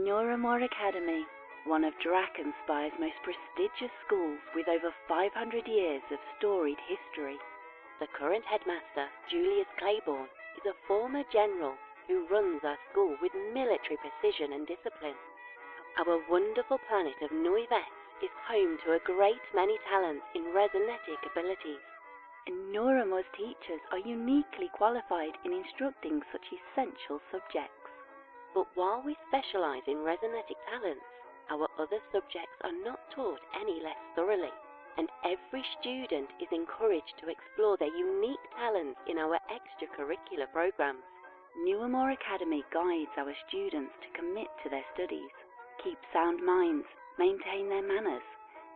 Noiramore Academy, one of Drakenspire's most prestigious schools with over 500 years of storied history. The current headmaster, Julius Claiborne, is a former general who runs our school with military precision and discipline. Our wonderful planet of Noives is home to a great many talents in resonetic abilities, and Noiramore's teachers are uniquely qualified in instructing such essential subjects. But while we specialize in resonetic talents, our other subjects are not taught any less thoroughly, and every student is encouraged to explore their unique talents in our extracurricular programs. Noiramore Academy guides our students to commit to their studies, keep sound minds, maintain their manners,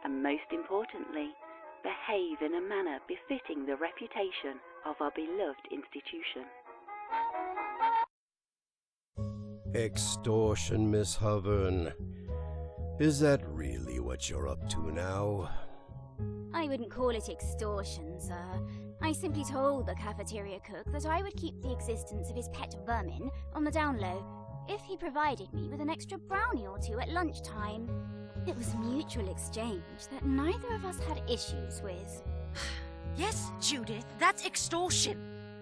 and most importantly, behave in a manner befitting the reputation of our beloved institution. Extortion, Miss Hovern. Is that really what you're up to now? I wouldn't call it extortion, sir. I simply told the cafeteria cook that I would keep the existence of his pet vermin on the down low if he provided me with an extra brownie or two at lunchtime. It was mutual exchange that neither of us had issues with. Yes, Judith, that's extortion.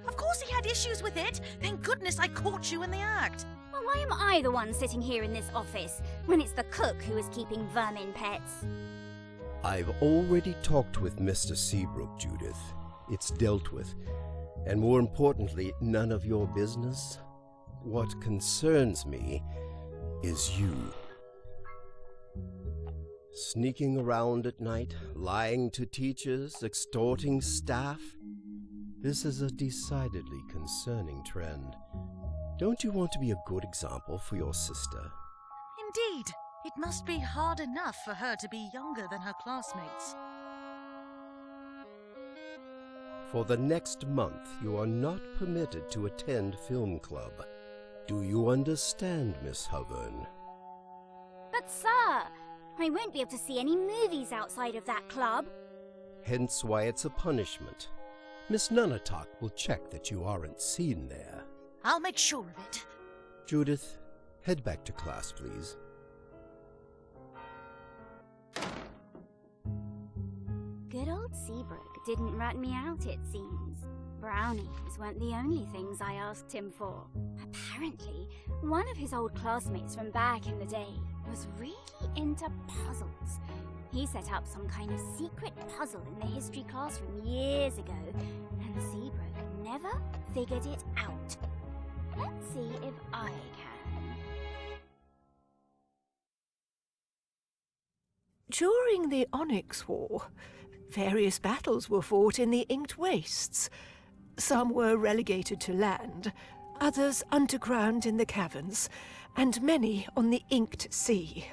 Of course he had issues with it. Thank goodness I caught you in the act. Well, why am I the one sitting here in this office when it's the cook who is keeping vermin pets? I've already talked with Mr. Seabrook, Judith. It's dealt with. And more importantly, none of your business. What concerns me is you. Sneaking around at night, lying to teachers, extorting staff. This is a decidedly concerning trend. Don't you want to be a good example for your sister? Indeed. It must be hard enough for her to be younger than her classmates. For the next month, you are not permitted to attend film club. Do you understand, Miss Hovern? But sir, I won't be able to see any movies outside of that club. Hence why it's a punishment. Miss Nunatak will check that you aren't seen there. I'll make sure of it. Judith, head back to class, please. Good old Seabrook didn't rat me out, it seems. Brownies weren't the only things I asked him for. Apparently, one of his old classmates from back in the day was really into puzzles. He set up some kind of secret puzzle in the history classroom years ago, and Seabrook never figured it out. Let's see if I can. During the Onyx War, various battles were fought in the Inked Wastes. Some were relegated to land, others underground in the caverns, and many on the Inked Sea.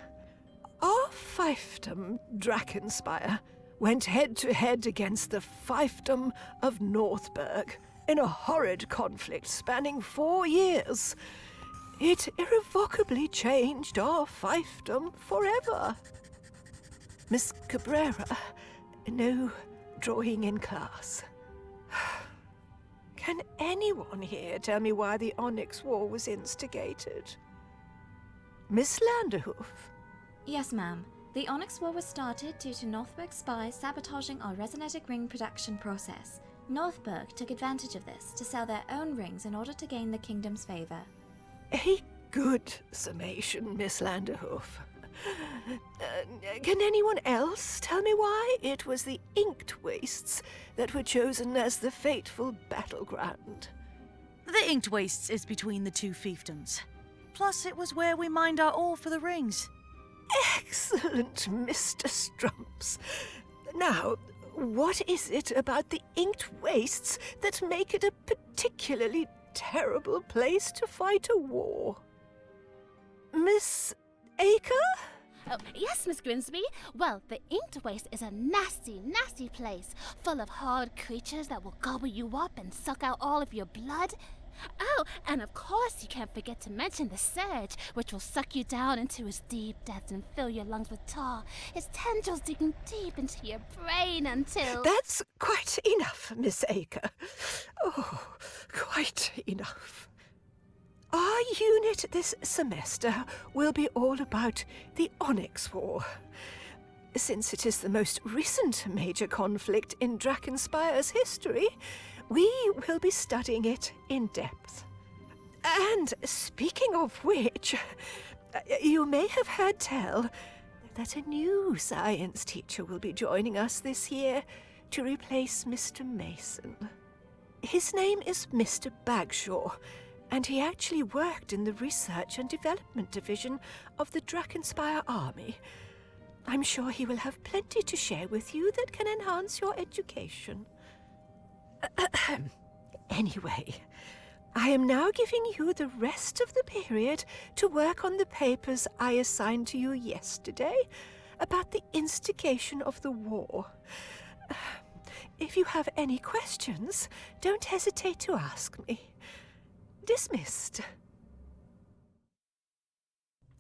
Our fiefdom, Drakenspire, went head-to-head against the fiefdom of Northburg in a horrid conflict spanning 4 years. It irrevocably changed our fiefdom forever. Miss Cabrera, no drawing in class. Can anyone here tell me why the Onyx War was instigated? Miss Landerhoof? Yes, ma'am. The Onyx War was started due to Northburg spies sabotaging our resonetic ring production process. Northburg took advantage of this to sell their own rings in order to gain the kingdom's favor. A good summation, Miss Landerhoof. Can anyone else tell me why it was the Inked Wastes that were chosen as the fateful battleground? The Inked Wastes is between the two fiefdoms. Plus, it was where we mined our ore for the rings. Excellent, Mr. Strumps. Now, what is it about the Inked Wastes that make it a particularly terrible place to fight a war? Miss Acre? Oh, yes, Miss Grimsby. Well, the Inked Waste is a nasty, nasty place, full of hard creatures that will gobble you up and suck out all of your blood. Oh, and of course you can't forget to mention the Surge, which will suck you down into its deep depths and fill your lungs with tar, its tendrils digging deep into your brain until... That's quite enough, Miss Acre. Oh, quite enough. Our unit this semester will be all about the Onyx War. Since it is the most recent major conflict in Drakenspire's history, we will be studying it in depth. And speaking of which, you may have heard tell that a new science teacher will be joining us this year to replace Mr. Mason. His name is Mr. Bagshaw, and he actually worked in the Research and Development Division of the Drakenspire Army. I'm sure he will have plenty to share with you that can enhance your education. Anyway, I am now giving you the rest of the period to work on the papers I assigned to you yesterday about the instigation of the war. If you have any questions, don't hesitate to ask me. Dismissed.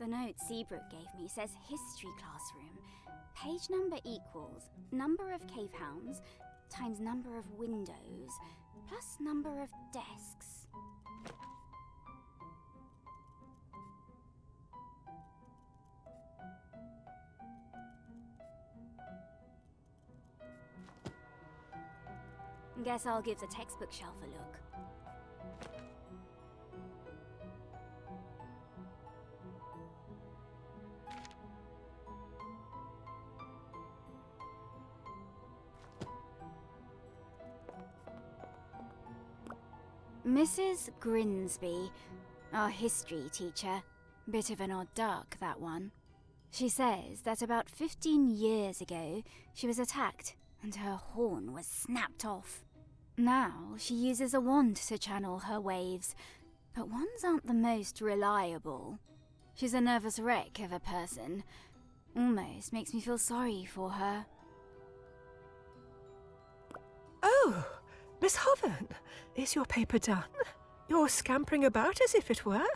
The note Seabrook gave me says history classroom. Page number equals number of cave hounds times number of windows plus number of desks. Guess I'll give the textbook shelf a look. Mrs. Grinsby, our history teacher. Bit of an odd duck, that one. She says that about 15 years ago, she was attacked and her horn was snapped off. Now she uses a wand to channel her waves, but wands aren't the most reliable. She's a nervous wreck of a person. Almost makes me feel sorry for her. Oh, Miss Hoven, is your paper done? You're scampering about as if it were?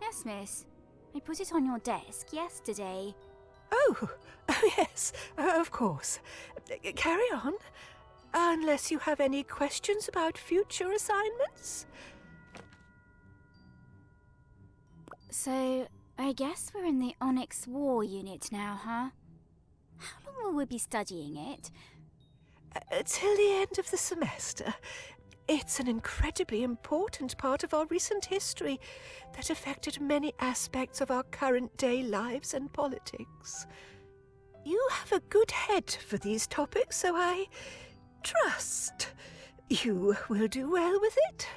Yes, miss. I put it on your desk yesterday. Oh, yes, of course. Carry on. Unless you have any questions about future assignments. So, I guess we're in the Onyx War unit now, huh? How long will we be studying it? Till the end of the semester. It's an incredibly important part of our recent history that affected many aspects of our current-day lives and politics. You have a good head for these topics, so I trust you will do well with it.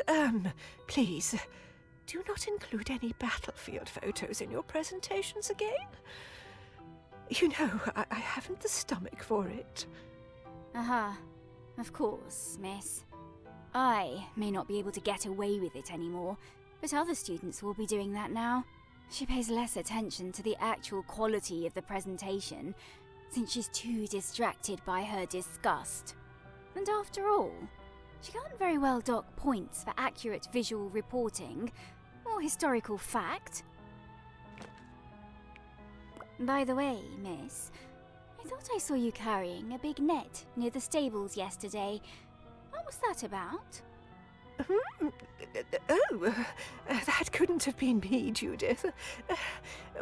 And, please, do not include any battlefield photos in your presentations again. You know, I haven't the stomach for it. Aha. Of course, miss. I may not be able to get away with it anymore, but other students will be doing that now. She pays less attention to the actual quality of the presentation, since she's too distracted by her disgust. And after all, she can't very well dock points for accurate visual reporting, or historical fact. By the way, miss, I thought I saw you carrying a big net near the stables yesterday. What was that about? That couldn't have been me, Judith.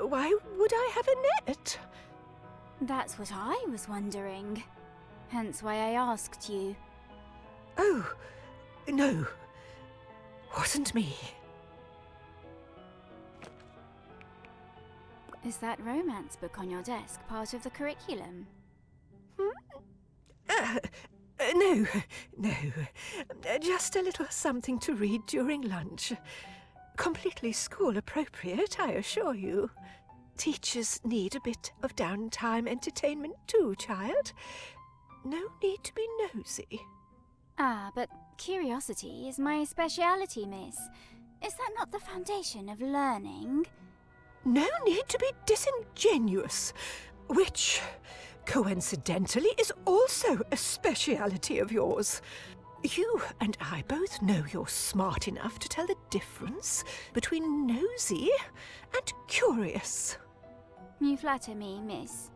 Why would I have a net? That's what I was wondering. Hence why I asked you. Oh, no. Wasn't me. Is that romance book on your desk part of the curriculum? No. Just a little something to read during lunch. Completely school appropriate, I assure you. Teachers need a bit of downtime entertainment too, child. No need to be nosy. Ah, but curiosity is my speciality, miss. Is that not the foundation of learning? No need to be disingenuous, which, coincidentally, is also a speciality of yours. You and I both know you're smart enough to tell the difference between nosy and curious. You flatter me, miss.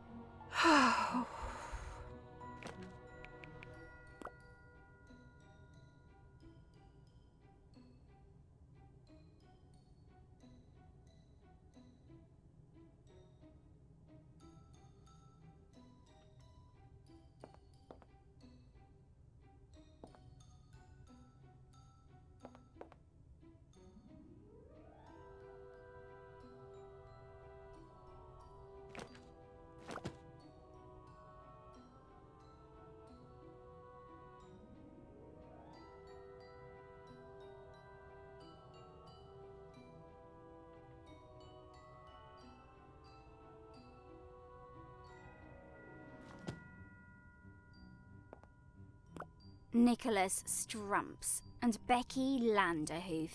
Nicholas Strumps and Becky Landerhoof.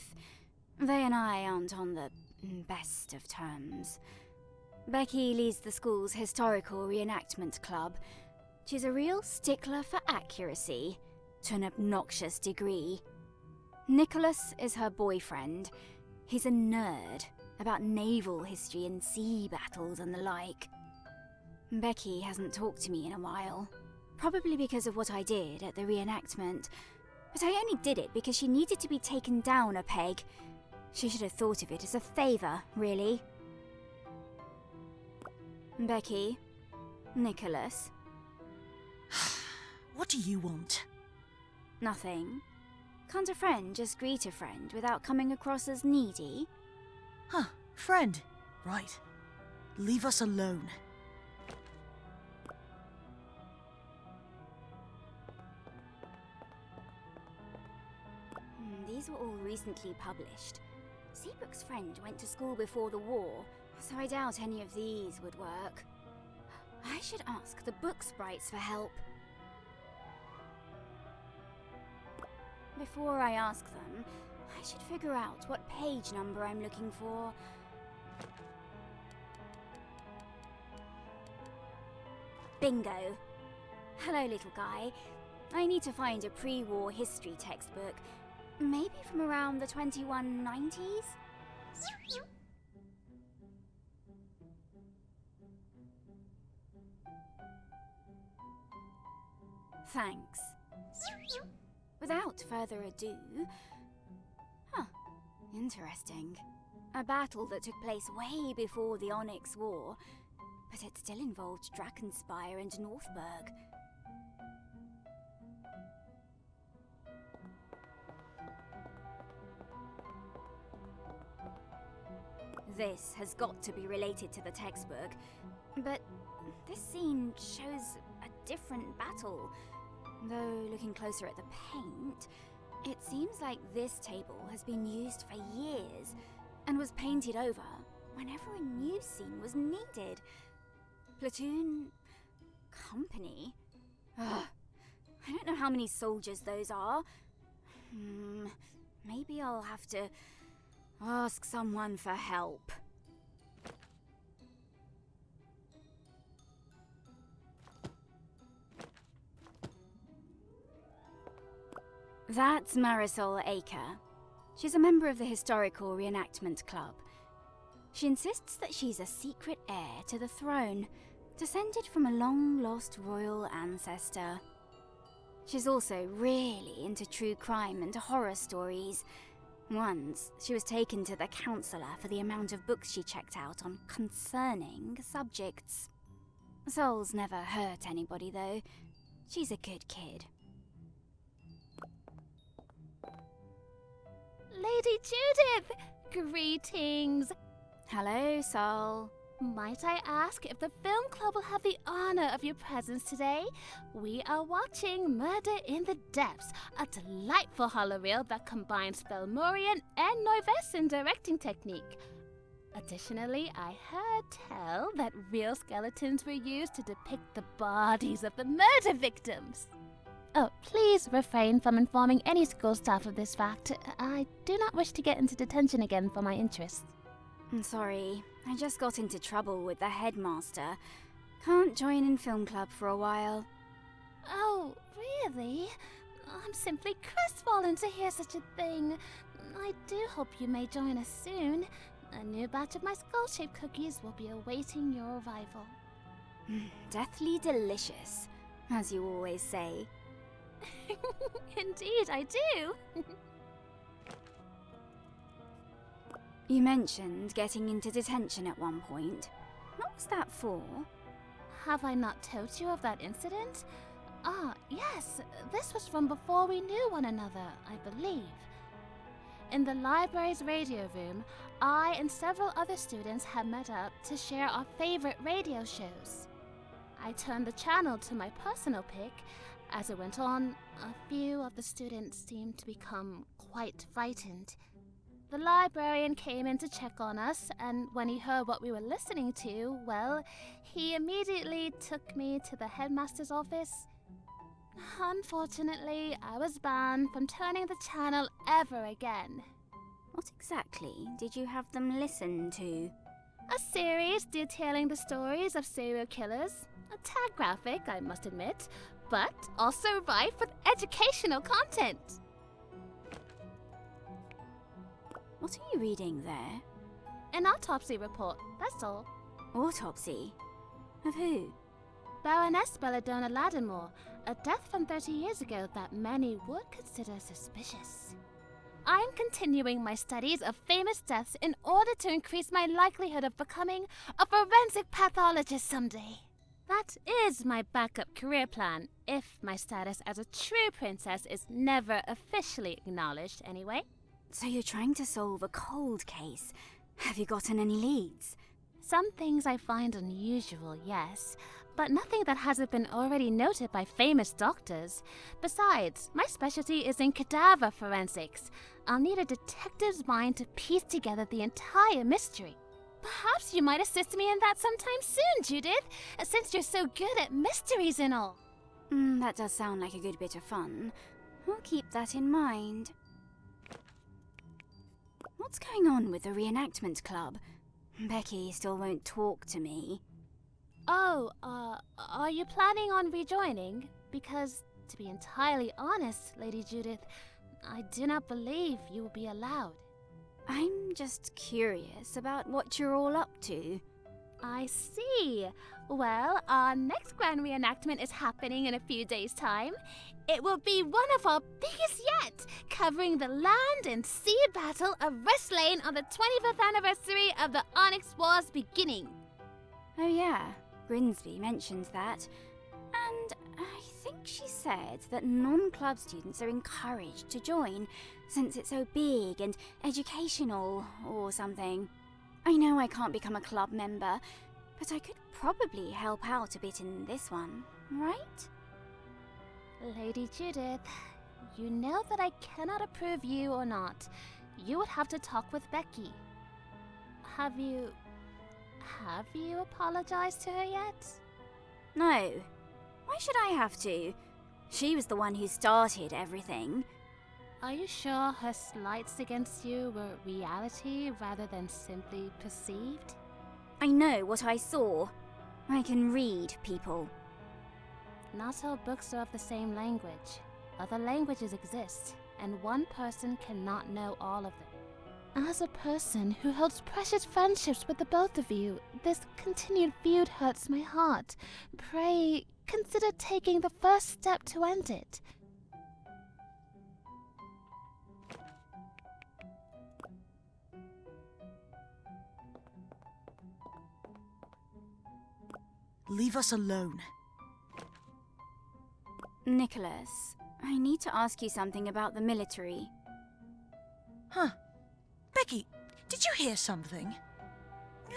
They and I aren't on the best of terms. Becky leads the school's historical reenactment club. She's a real stickler for accuracy, to an obnoxious degree. Nicholas is her boyfriend. He's a nerd about naval history and sea battles and the like. Becky hasn't talked to me in a while, probably because of what I did at the reenactment. But I only did it because she needed to be taken down a peg. She should have thought of it as a favour, really. Becky, Nicholas. What do you want? Nothing. Can't a friend just greet a friend without coming across as needy? Huh, friend. Right. Leave us alone. These were all recently published. Seabrook's friend went to school before the war, so I doubt any of these would work. I should ask the book sprites for help. Before I ask them, I should figure out what page number I'm looking for. Bingo! Hello, little guy. I need to find a pre-war history textbook. Maybe from around the 2190s? Thanks. Without further ado... Huh, interesting. A battle that took place way before the Onyx War, but it still involved Drakkenspire and Northburg. This has got to be related to the textbook, but this scene shows a different battle. Though, looking closer at the paint, it seems like this table has been used for years and was painted over whenever a new scene was needed. Platoon... company? Ugh. I don't know how many soldiers those are. Maybe I'll have to ask someone for help. That's Marisol Aker. She's a member of the Historical Reenactment Club. She insists that she's a secret heir to the throne, descended from a long-lost royal ancestor. She's also really into true crime and horror stories. Once, she was taken to the counsellor for the amount of books she checked out on concerning subjects. Sol's never hurt anybody, though. She's a good kid. Lady Judith! Greetings! Hello, Sol. Might I ask if the film club will have the honor of your presence today? We are watching Murder in the Depths, a delightful horror reel that combines Fellmorian and Noivesan directing technique. Additionally, I heard tell that real skeletons were used to depict the bodies of the murder victims. Oh, please refrain from informing any school staff of this fact. I do not wish to get into detention again for my interests. I'm sorry, I just got into trouble with the headmaster. Can't join in film club for a while. Oh, really? I'm simply crestfallen to hear such a thing. I do hope you may join us soon. A new batch of my skull-shaped cookies will be awaiting your arrival. Deathly delicious, as you always say. Indeed, I do. You mentioned getting into detention at one point. What was that for? Have I not told you of that incident? Ah, yes. This was from before we knew one another, I believe. In the library's radio room, I and several other students had met up to share our favorite radio shows. I turned the channel to my personal pick. As it went on, a few of the students seemed to become quite frightened. The librarian came in to check on us, and when he heard what we were listening to, well, he immediately took me to the headmaster's office. Unfortunately, I was banned from turning the channel ever again. What exactly did you have them listen to? A series detailing the stories of serial killers. A tad graphic, I must admit, but also rife with educational content. What are you reading there? An autopsy report, that's all. Autopsy? Of who? Baroness Belladonna Lattimore, a death from 30 years ago that many would consider suspicious. I'm continuing my studies of famous deaths in order to increase my likelihood of becoming a forensic pathologist someday. That is my backup career plan, if my status as a true princess is never officially acknowledged anyway. So you're trying to solve a cold case. Have you gotten any leads? Some things I find unusual, yes, but nothing that hasn't been already noted by famous doctors. Besides, my specialty is in cadaver forensics. I'll need a detective's mind to piece together the entire mystery. Perhaps you might assist me in that sometime soon, Judith, since you're so good at mysteries and all. That does sound like a good bit of fun. I'll keep that in mind. What's going on with the reenactment club? Becky still won't talk to me. Oh, are you planning on rejoining? Because, to be entirely honest, Lady Judith, I do not believe you will be allowed. I'm just curious about what you're all up to. I see. Well, our next grand reenactment is happening in a few days' time. It will be one of our biggest yet, covering the land and sea battle of Westlane on the 25th anniversary of the Onyx War's beginning. Oh yeah, Grimsby mentioned that. And I think she said that non-club students are encouraged to join, since it's so big and educational or something. I know I can't become a club member, but I could probably help out a bit in this one, right? Lady Judith, you know that I cannot approve you or not. You would have to talk with Becky. Have you apologized to her yet? No. Why should I have to? She was the one who started everything. Are you sure her slights against you were reality rather than simply perceived? I know what I saw. I can read people. Not all books are of the same language. Other languages exist, and one person cannot know all of them. As a person who holds precious friendships with the both of you, this continued feud hurts my heart. Pray, consider taking the first step to end it. Leave us alone. Nicholas, I need to ask you something about the military. Huh. Becky, did you hear something?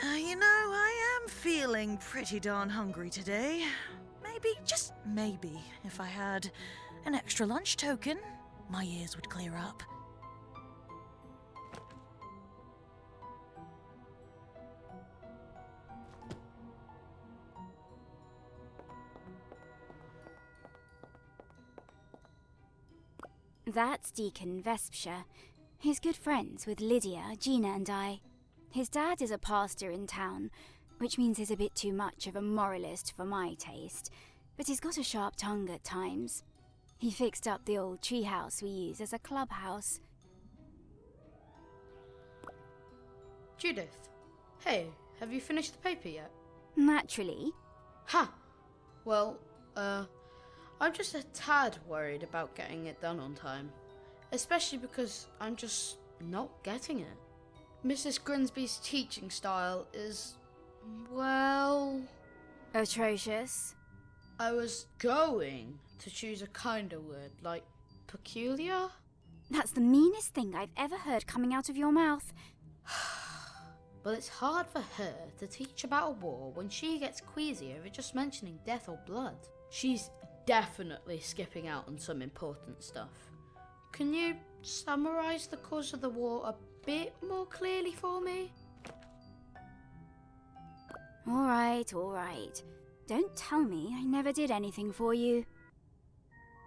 You know, I am feeling pretty darn hungry today. Maybe, just maybe, if I had an extra lunch token, my ears would clear up. That's Deacon Vespsha. He's good friends with Lydia, Gina and I. His dad is a pastor in town, which means he's a bit too much of a moralist for my taste, but he's got a sharp tongue at times. He fixed up the old treehouse we use as a clubhouse. Judith, hey, have you finished the paper yet? Naturally. Ha! Well, I'm just a tad worried about getting it done on time, especially because I'm just not getting it. Mrs. Grimsby's teaching style is, well... Atrocious. I was going to choose a kinder word, like peculiar? That's the meanest thing I've ever heard coming out of your mouth. But it's hard for her to teach about a war when she gets queasy over just mentioning death or blood. She's definitely skipping out on some important stuff. Can you summarise the cause of the war a bit more clearly for me? All right. Don't tell me I never did anything for you.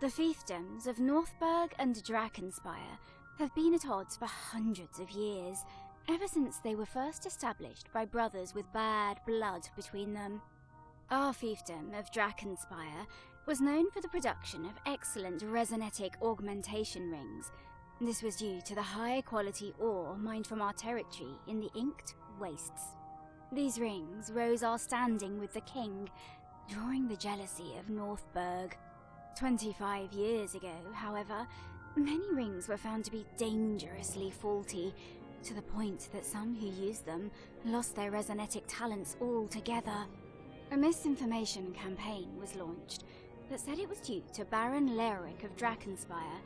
The fiefdoms of Northberg and Drakkenspire have been at odds for hundreds of years, ever since they were first established by brothers with bad blood between them. Our fiefdom of Drakkenspire was known for the production of excellent resonetic augmentation rings. This was due to the high-quality ore mined from our territory in the Inked Wastes. These rings rose our standing with the king, drawing the jealousy of Northberg. 25 years ago, however, many rings were found to be dangerously faulty, to the point that some who used them lost their resonetic talents altogether. A misinformation campaign was launched that said it was due to Baron Leoric of Drakkenspire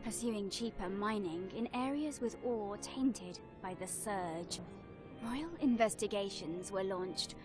pursuing cheaper mining in areas with ore tainted by the Surge. Royal investigations were launched.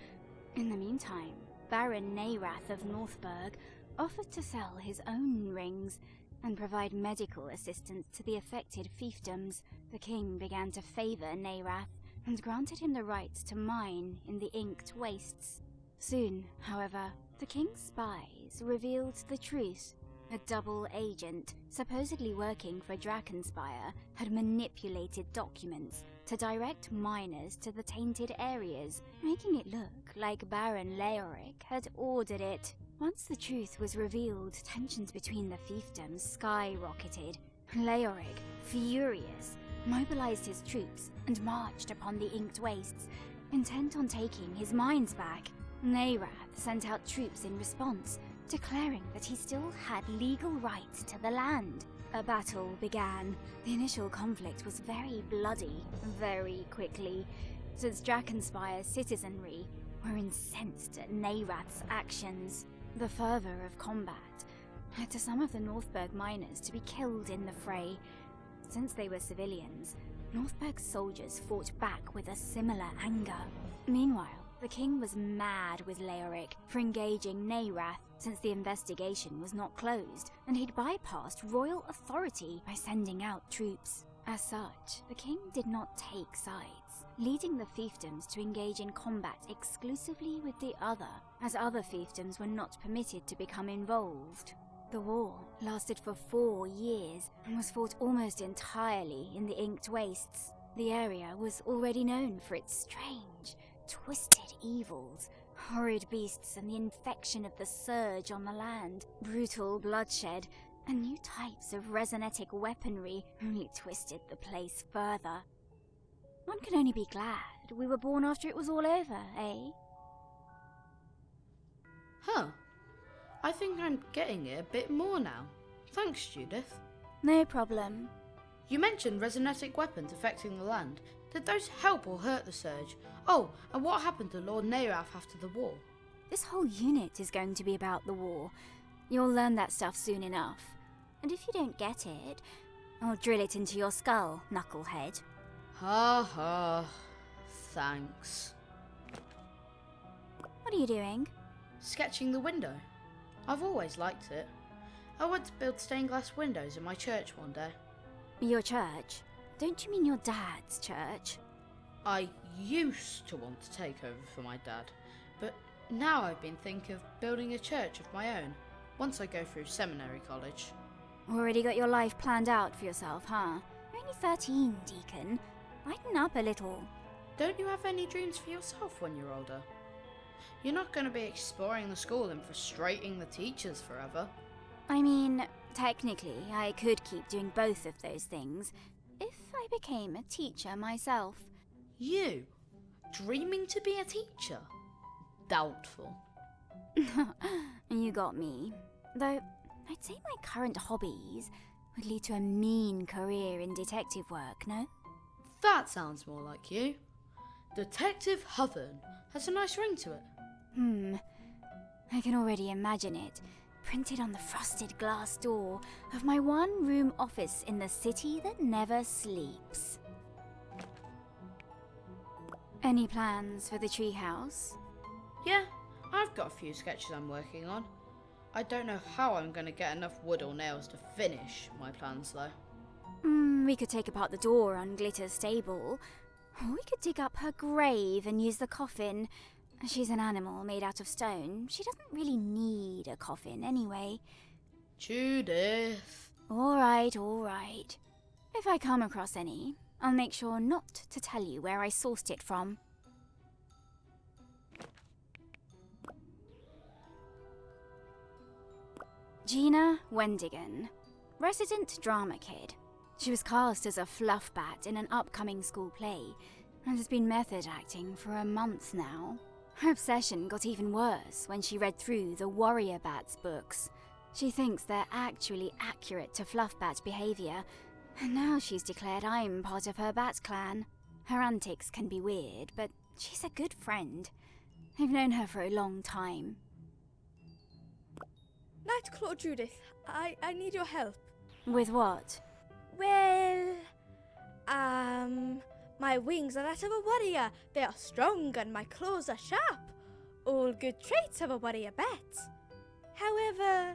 In the meantime, Baron Neirath of Northberg offered to sell his own rings and provide medical assistance to the affected fiefdoms. The king began to favour Neirath and granted him the right to mine in the Inked Wastes. Soon, however, the king's spies revealed the truth. A double agent, supposedly working for Drakkenspire, had manipulated documents to direct miners to the tainted areas, making it look like Baron Leoric had ordered it. Once the truth was revealed, tensions between the fiefdoms skyrocketed. Leoric, furious, mobilized his troops and marched upon the Inked Wastes, intent on taking his mines back. Neirath sent out troops in response, declaring that he still had legal rights to the land. A battle began. The initial conflict was very bloody, very quickly, since Drakkenspire's citizenry were incensed at Neirath's actions. The fervour of combat led to some of the Northberg miners to be killed in the fray. Since they were civilians, Northberg's soldiers fought back with a similar anger. Meanwhile, the king was mad with Leoric for engaging Neirath, since the investigation was not closed, and he'd bypassed royal authority by sending out troops. As such, the king did not take sides, leading the fiefdoms to engage in combat exclusively with the other, as other fiefdoms were not permitted to become involved. The war lasted for 4 years and was fought almost entirely in the Inked Wastes. The area was already known for its strange, twisted evils, horrid beasts and the infection of the Surge on the land, brutal bloodshed, and new types of resonetic weaponry only twisted the place further. One can only be glad we were born after it was all over, eh? Huh. I think I'm getting it a bit more now. Thanks, Judith. No problem. You mentioned resonetic weapons affecting the land. Did those help or hurt the Surge? Oh, and what happened to Lord Neirath after the war? This whole unit is going to be about the war. You'll learn that stuff soon enough. And if you don't get it, I'll drill it into your skull, knucklehead. Ha ha. Thanks. What are you doing? Sketching the window. I've always liked it. I want to build stained glass windows in my church one day. Your church? Don't you mean your dad's church? I used to want to take over for my dad, but now I've been thinking of building a church of my own, once I go through seminary college. Already got your life planned out for yourself, huh? You're only 13, Deacon. Lighten up a little. Don't you have any dreams for yourself when you're older? You're not going to be exploring the school and frustrating the teachers forever. I mean, technically, I could keep doing both of those things, if I became a teacher myself. You? Dreaming to be a teacher? Doubtful. You got me. Though, I'd say my current hobbies would lead to a mean career in detective work, no? That sounds more like you. Detective Huthern has a nice ring to it. I can already imagine it, printed on the frosted glass door of my one-room office in the city that never sleeps. Any plans for the treehouse? Yeah, I've got a few sketches I'm working on. I don't know how I'm going to get enough wood or nails to finish my plans though. We could take apart the door on Glitter's stable. Or we could dig up her grave and use the coffin. She's an animal made out of stone. She doesn't really need a coffin anyway. Judith. All right, all right. If I come across any, I'll make sure not to tell you where I sourced it from. Gina Wendigan, resident drama kid. She was cast as a fluffbat in an upcoming school play and has been method acting for a month now. Her obsession got even worse when she read through the Warrior Bats books. She thinks they're actually accurate to fluffbat behaviour, and now she's declared I'm part of her bat clan. Her antics can be weird, but she's a good friend. I've known her for a long time. Nightclaw Judith, I need your help. With what? Well, my wings are that of a warrior. They are strong and my claws are sharp. All good traits of a warrior bat. However,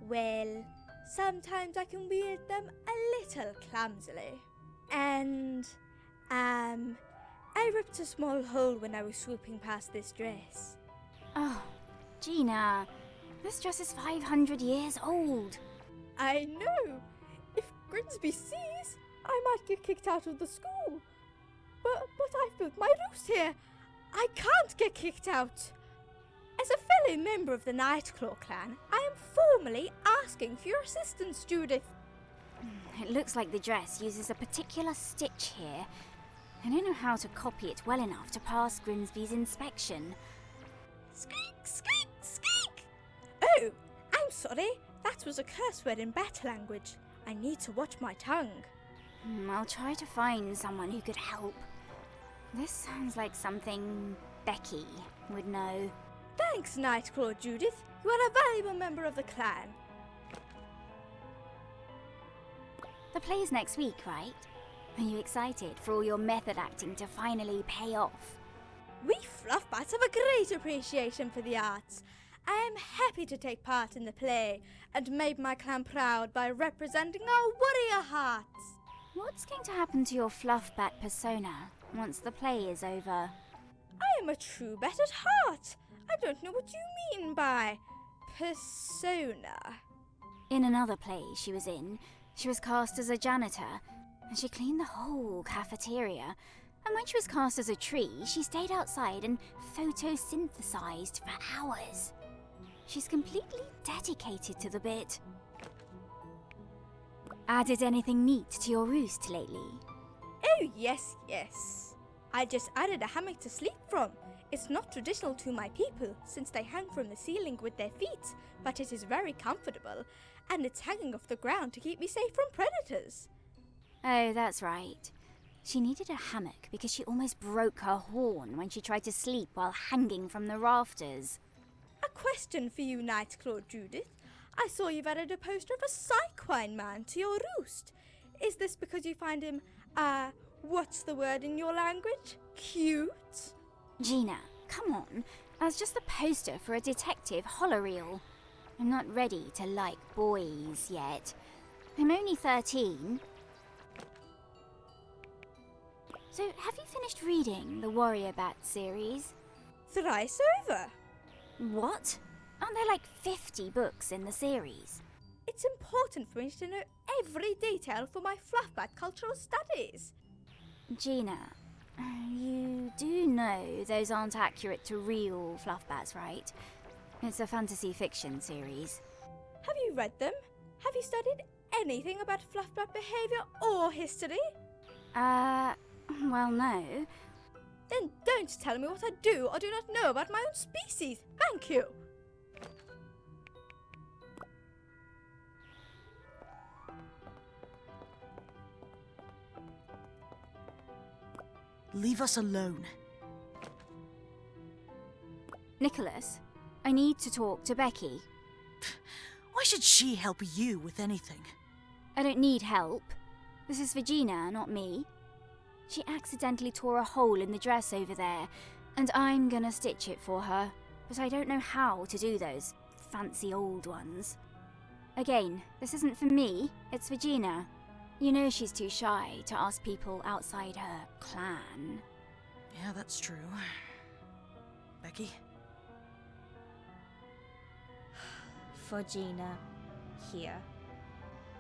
well, sometimes I can wield them a little clumsily. And, I ripped a small hole when I was swooping past this dress. Oh, Gina, this dress is 500 years old. I know. If Grimsby sees, I might get kicked out of the school. But I've built my roost here. I can't get kicked out. As a fellow member of the Nightclaw clan, I am formally asking for your assistance, Judith. It looks like the dress uses a particular stitch here. I don't know how to copy it well enough to pass Grimsby's inspection. Squeak, squeak, squeak! Oh, I'm sorry. That was a curse word in battle language. I need to watch my tongue. I'll try to find someone who could help. This sounds like something Becky would know. Thanks, Nightclaw Judith. You are a valuable member of the clan. The play's next week, right? Are you excited for all your method acting to finally pay off? We fluffbats have a great appreciation for the arts. I am happy to take part in the play and make my clan proud by representing our warrior hearts. What's going to happen to your fluffbat persona once the play is over? I am a true bat at heart. I don't know what you mean by persona. In another play she was cast as a janitor, and she cleaned the whole cafeteria. And when she was cast as a tree, she stayed outside and photosynthesized for hours. She's completely dedicated to the bit. Added anything neat to your roost lately? Oh, yes. I just added a hammock to sleep from. It's not traditional to my people, since they hang from the ceiling with their feet, but it is very comfortable, and it's hanging off the ground to keep me safe from predators. Oh, that's right. She needed a hammock because she almost broke her horn when she tried to sleep while hanging from the rafters. A question for you, Nightclaw Judith. I saw you've added a poster of a Psyquine man to your roost. Is this because you find him, what's the word in your language? Cute? Gina, come on. That's just the poster for a detective holoreel. I'm not ready to like boys yet. I'm only 13. So, have you finished reading the Warrior Bat series? Thrice over. What? Aren't there like 50 books in the series? It's important for me to know every detail for my fluffbat cultural studies. Gina, you do know those aren't accurate to real fluffbats, right? It's a fantasy fiction series. Have you read them? Have you studied anything about fluffbat behavior or history? Well, no. Then don't tell me what I do or do not know about my own species. Thank you. Leave us alone. Nicholas, I need to talk to Becky. Why should she help you with anything? I don't need help. This is for Gina, not me. She accidentally tore a hole in the dress over there, and I'm gonna stitch it for her, but I don't know how to do those fancy old ones. Again, this isn't for me, it's for Gina. You know she's too shy to ask people outside her clan. Yeah, that's true. Becky? for Gina here.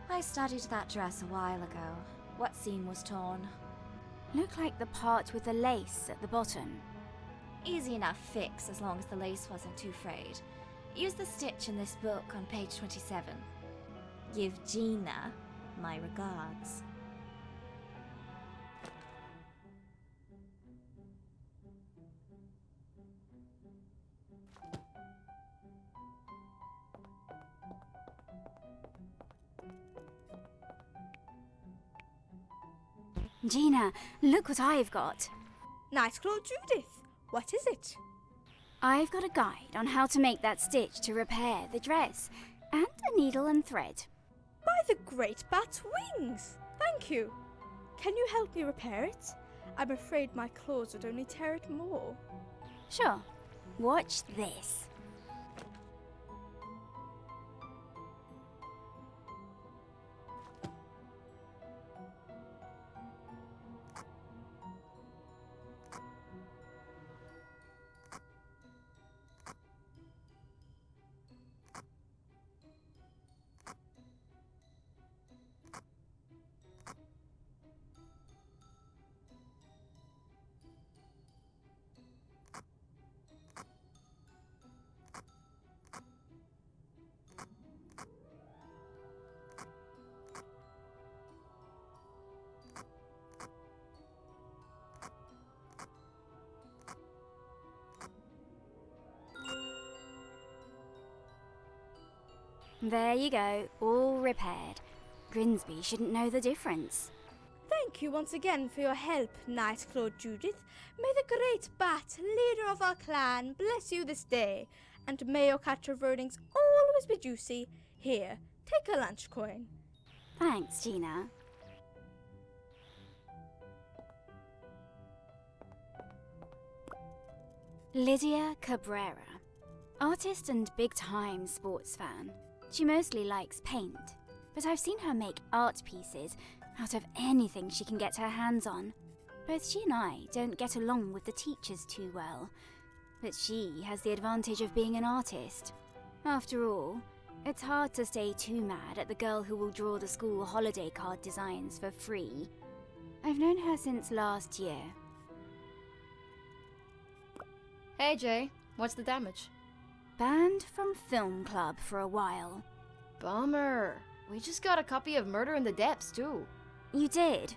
I studied that dress a while ago. What seam was torn? Look like the part with the lace at the bottom. Easy enough fix as long as the lace wasn't too frayed. Use the stitch in this book on page 27. Give Gina my regards. Gina, look what I've got. Nightclaw Judith, what is it? I've got a guide on how to make that stitch to repair the dress, and a needle and thread. By the great bat's wings! Thank you. Can you help me repair it? I'm afraid my claws would only tear it more. Sure. Watch this. There you go, all repaired. Grimsby shouldn't know the difference. Thank you once again for your help, Nightclaw Judith. May the great bat, leader of our clan, bless you this day, and may your catch of earnings always be juicy. Here, take a lunch coin. Thanks, Gina. Lydia Cabrera. Artist and big-time sports fan. She mostly likes paint, but I've seen her make art pieces out of anything she can get her hands on. Both she and I don't get along with the teachers too well, but she has the advantage of being an artist. After all, it's hard to stay too mad at the girl who will draw the school holiday card designs for free. I've known her since last year. Hey Jay, what's the damage? Banned from film club for a while. Bummer. We just got a copy of Murder in the Depths too. You did?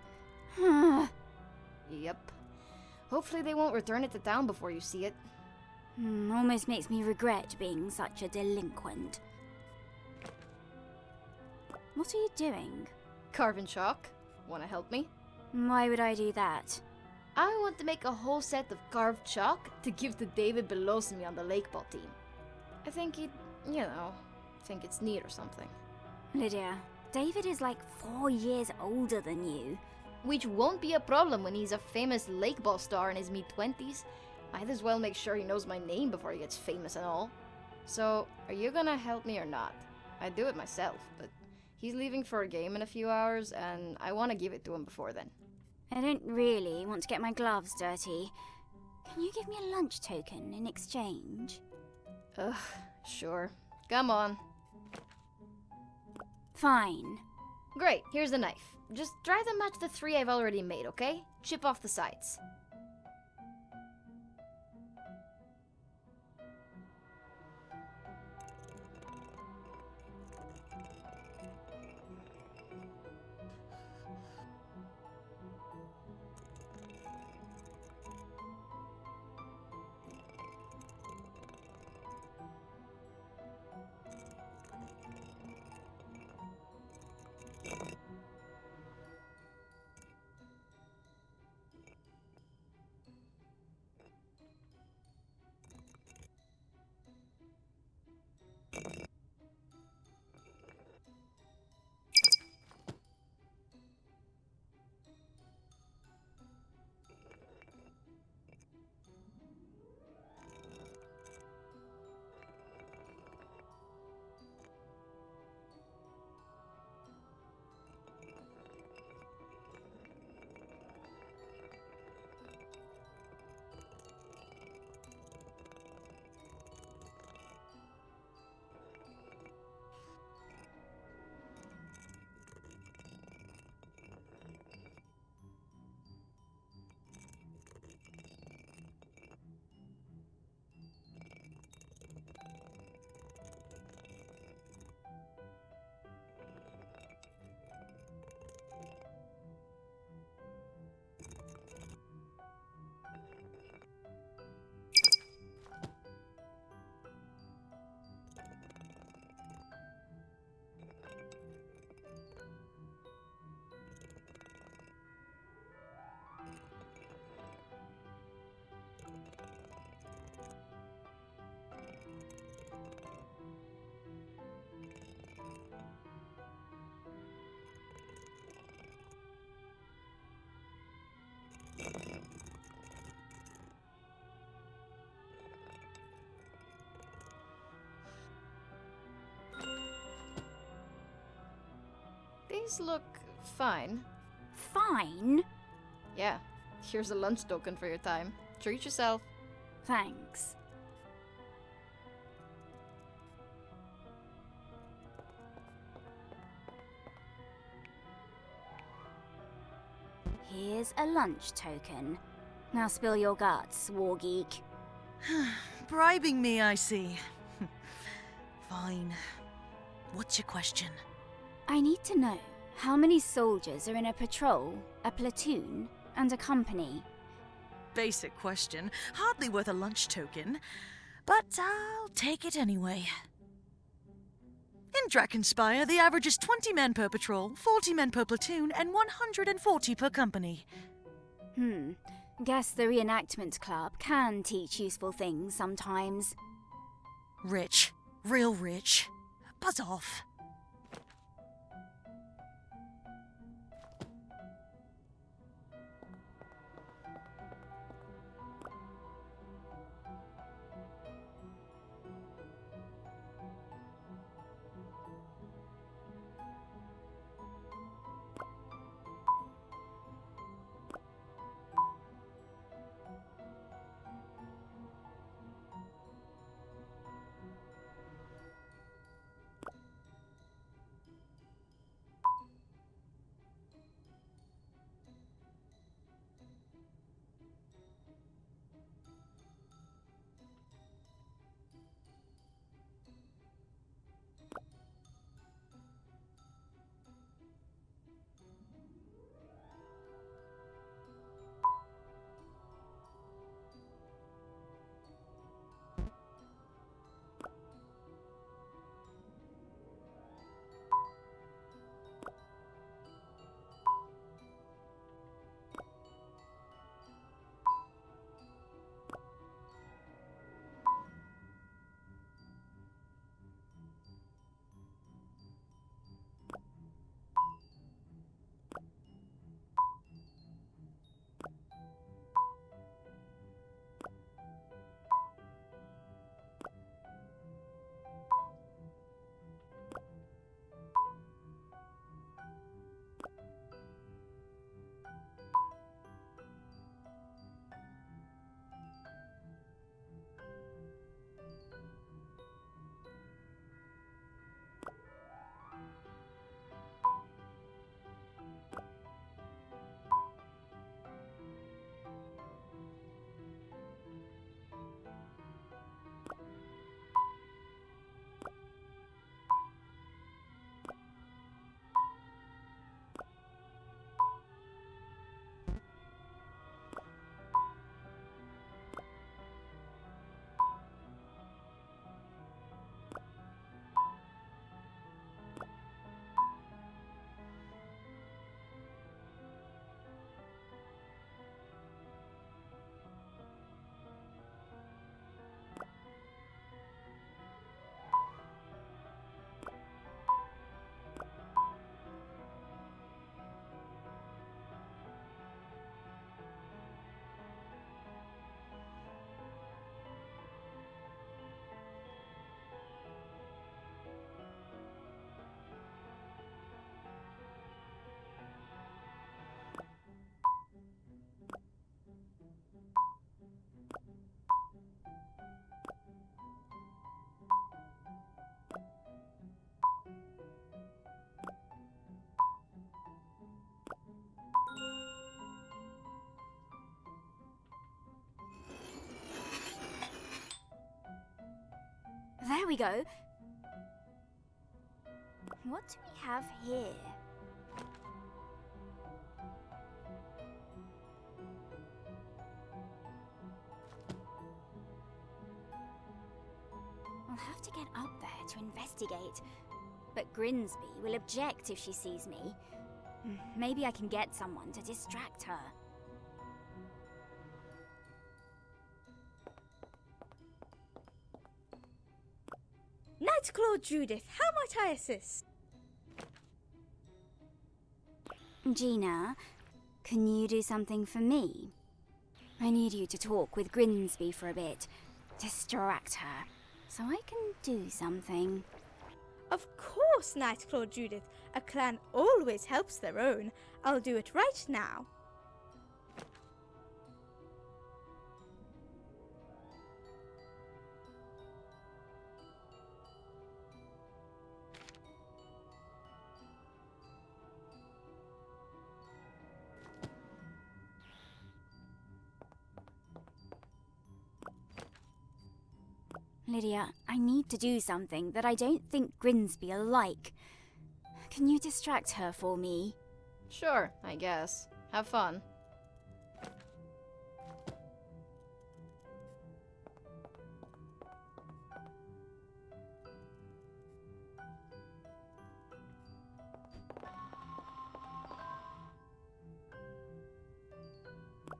Yep. Hopefully they won't return it to town before you see it. Almost makes me regret being such a delinquent. What are you doing? Carving chalk. Wanna help me? Why would I do that? I want to make a whole set of carved chalk to give to David below me on the lake ball team. I think he'd, think it's neat or something. Lydia, David is like 4 years older than you. Which won't be a problem when he's a famous lake ball star in his mid-20s. Might as well make sure he knows my name before he gets famous and all. So, are you gonna help me or not? I'd do it myself, but he's leaving for a game in a few hours, and I want to give it to him before then. I don't really want to get my gloves dirty. Can you give me a lunch token in exchange? Ugh, sure. Come on. Fine. Great, here's the knife. Just try to match the 3 I've already made, okay? Chip off the sides. these look fine. Fine? Yeah, here's a lunch token for your time. Treat yourself. Thanks. Here's a lunch token. Now spill your guts, war geek. Bribing me, I see. Fine. What's your question? I need to know how many soldiers are in a patrol, a platoon, and a company. Basic question. Hardly worth a lunch token. But I'll take it anyway. In Drakenspire, the average is 20 men per patrol, 40 men per platoon, and 140 per company. Guess the reenactment club can teach useful things sometimes. Rich. Real rich. Buzz off. There we go. What do we have here? I'll have to get up there to investigate. But Grinsby will object if she sees me. Maybe I can get someone to distract her. Nightclaw Judith, how might I assist? Gina, can you do something for me? I need you to talk with Grinsby for a bit. Distract her, so I can do something. Of course, Nightclaw Judith. A clan always helps their own. I'll do it right now. Lydia, I need to do something that I don't think Grinsby will like. Can you distract her for me? Sure, I guess. Have fun.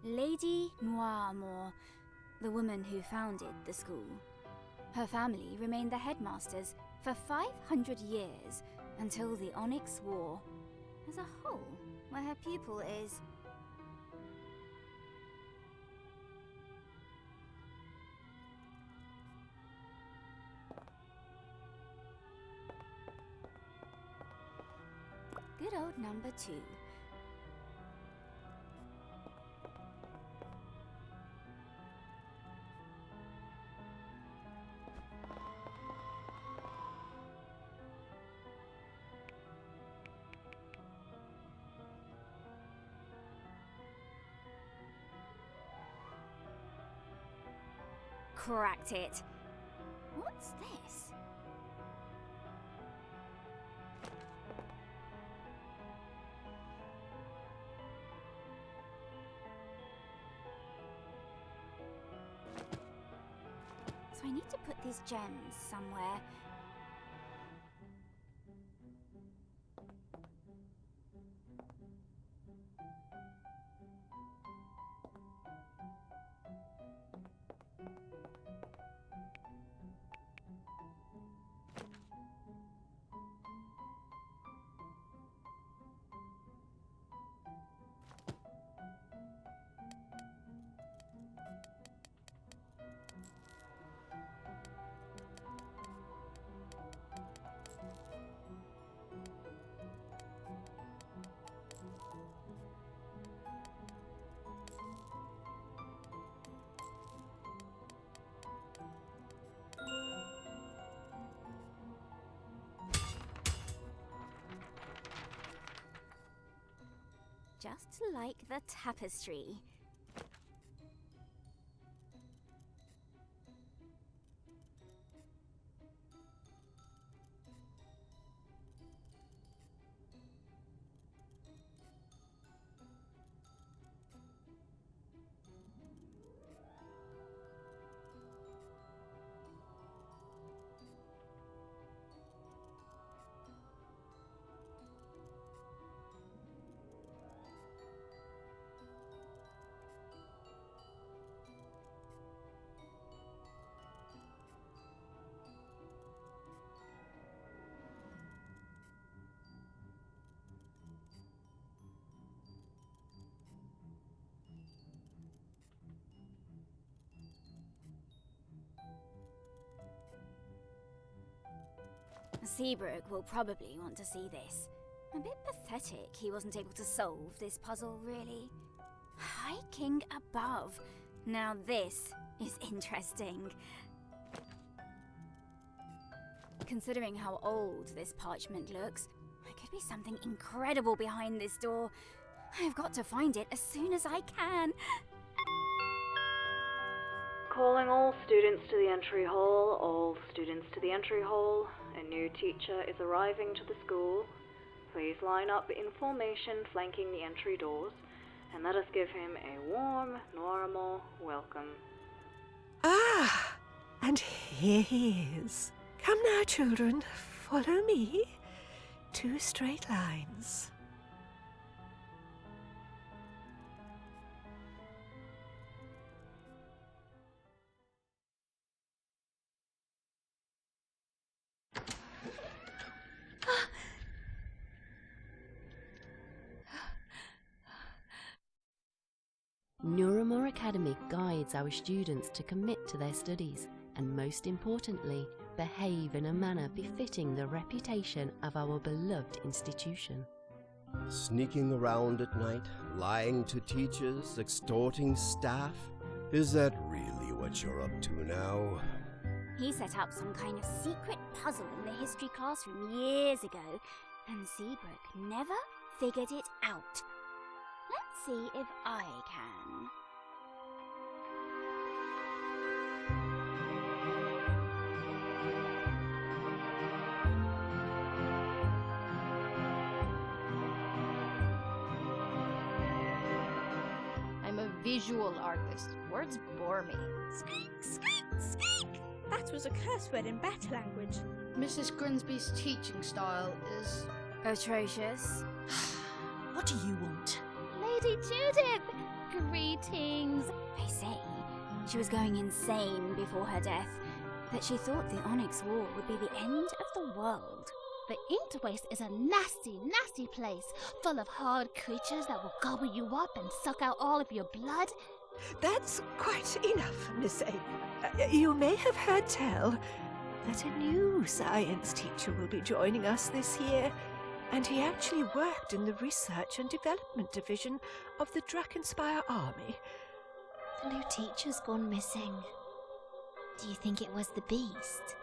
Lady Noiramore, the woman who founded the school. Her family remained the headmasters for 500 years until the Onyx War. There's a hole where her pupil is. Good old number 2. Cracked it. What's this? So I need to put these gems somewhere. Just like the tapestry. Seabrook will probably want to see this. A bit pathetic he wasn't able to solve this puzzle, really. High King above. Now this is interesting. Considering how old this parchment looks, there could be something incredible behind this door. I've got to find it as soon as I can. Calling all students to the entry hall, all students to the entry hall. A new teacher is arriving to the school. Please line up in formation flanking the entry doors, and let us give him a warm Noiramore welcome. Ah, and here he is. Come now, children, follow me. 2 straight lines. Noiramore Academy guides our students to commit to their studies and, most importantly, behave in a manner befitting the reputation of our beloved institution. Sneaking around at night, lying to teachers, extorting staff? Is that really what you're up to now? He set up some kind of secret puzzle in the history classroom years ago, and Seabrook never figured it out. Let's see if I can. I'm a visual artist. Words bore me. Squeak, squeak, squeak! That was a curse word in battle language. Mrs. Grimsby's teaching style is Atrocious. What do you want? Lady Judith! Greetings! They say she was going insane before her death, that she thought the Onyx War would be the end of the world. The Inked Waste is a nasty, nasty place, full of hard creatures that will gobble you up and suck out all of your blood. That's quite enough, Miss A. You may have heard tell that a new science teacher will be joining us this year, and he actually worked in the Research and Development Division of the Drakkenspire Army. The new teacher's gone missing. Do you think it was the beast?